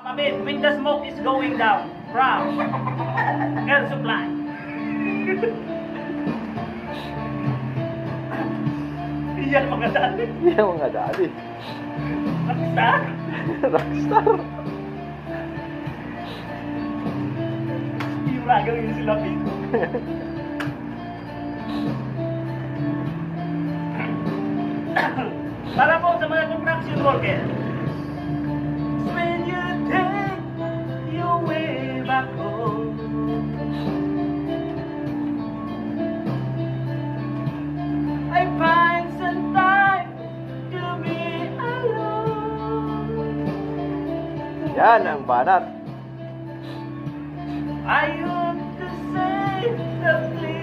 I mean, when the smoke is going down from air supply. Iyan mga dati. Yan mga dati. Rockstar. Rockstar. Yung gagawin sila Pito. Para po sa mga construction worker. When you take your way back home, I find some time to be alone. Yan ang banat. I used to say the things